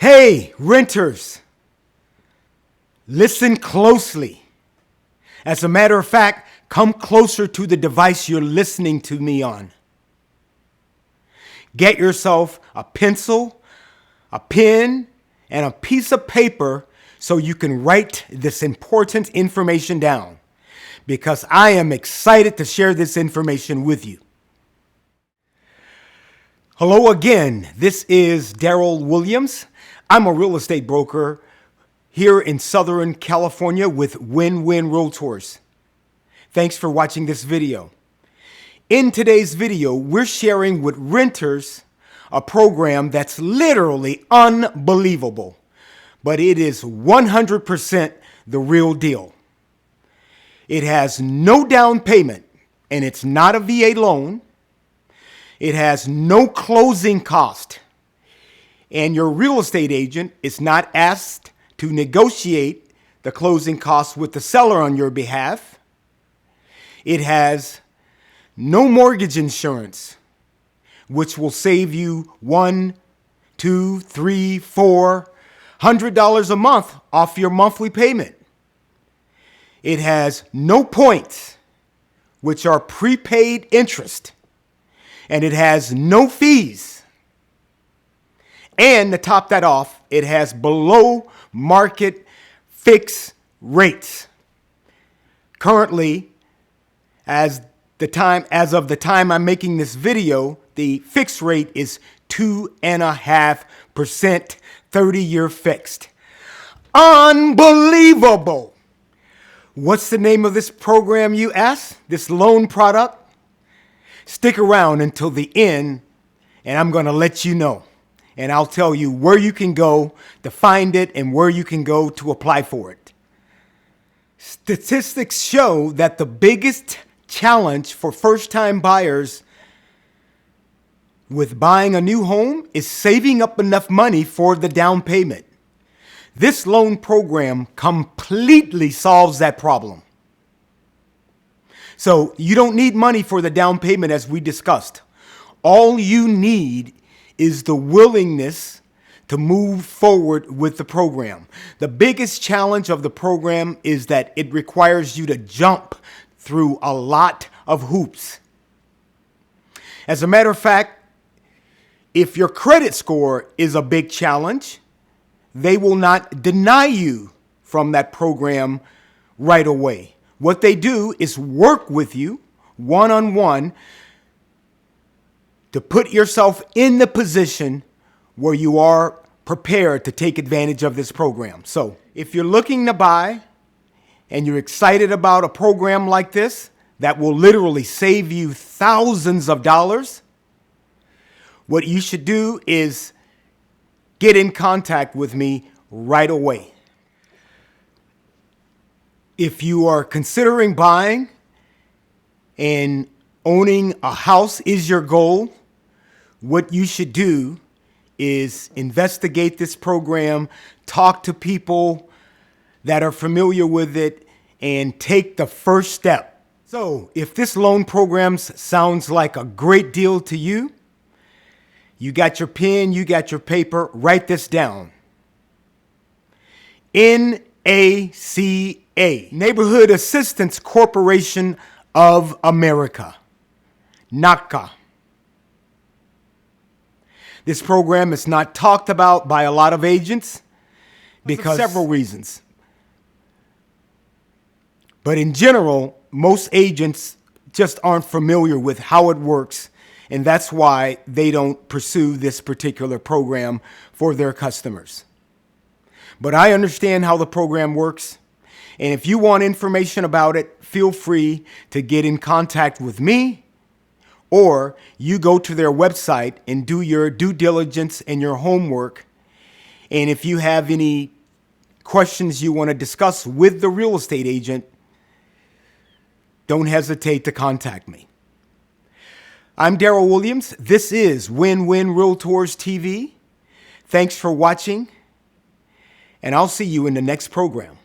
Hey, renters, listen closely. As a matter of fact, come closer to the device you're listening to me on. Get yourself a pencil, a pen, and a piece of paper so you can write this important information down, because I am excited to share this information with you. Hello again, this is Daryl Williams. I'm a real estate broker here in Southern California with Win-Win Realtors. Thanks for watching this video. In today's video, we're sharing with renters a program that's literally unbelievable, but it is 100% the real deal. It has no down payment, and it's not a VA loan. It has no closing cost, and your real estate agent is not asked to negotiate the closing costs with the seller on your behalf. It has no mortgage insurance, which will save you $100, $200, $300, $400 a month off your monthly payment. It has no points, which are prepaid interest, and it has no fees. And to top that off, it has below market fixed rates. Currently, as of the time I'm making this video, the fixed rate is 2.5%, 30-year fixed. Unbelievable! What's the name of this program, you ask? This loan product? Stick around until the end, and I'm going to let you know. And I'll tell you where you can go to find it and where you can go to apply for it. Statistics show that the biggest challenge for first-time buyers with buying a new home is saving up enough money for the down payment. This loan program completely solves that problem. So you don't need money for the down payment, as we discussed. All you need is the willingness to move forward with the program. The biggest challenge of the program is that it requires you to jump through a lot of hoops. As a matter of fact, if your credit score is a big challenge, they will not deny you from that program right away. What they do is work with you one-on-one to put yourself in the position where you are prepared to take advantage of this program. So if you're looking to buy and you're excited about a program like this that will literally save you thousands of dollars, what you should do is get in contact with me right away. If you are considering buying and owning a house is your goal, what you should do is investigate this program, talk to people that are familiar with it, and take the first step. So if this loan program sounds like a great deal to you, you got your pen, you got your paper, write this down. NACA, Neighborhood Assistance Corporation of America, NACA. This program is not talked about by a lot of agents because of several reasons. But in general, most agents just aren't familiar with how it works, and that's why they don't pursue this particular program for their customers. But I understand how the program works, and if you want information about it, feel free to get in contact with me, or you go to their website and do your due diligence and your homework. And if you have any questions you want to discuss with the real estate agent, don't hesitate to contact me. I'm Daryl Williams. This is Win-Win Realtors TV. Thanks for watching, and I'll see you in the next program.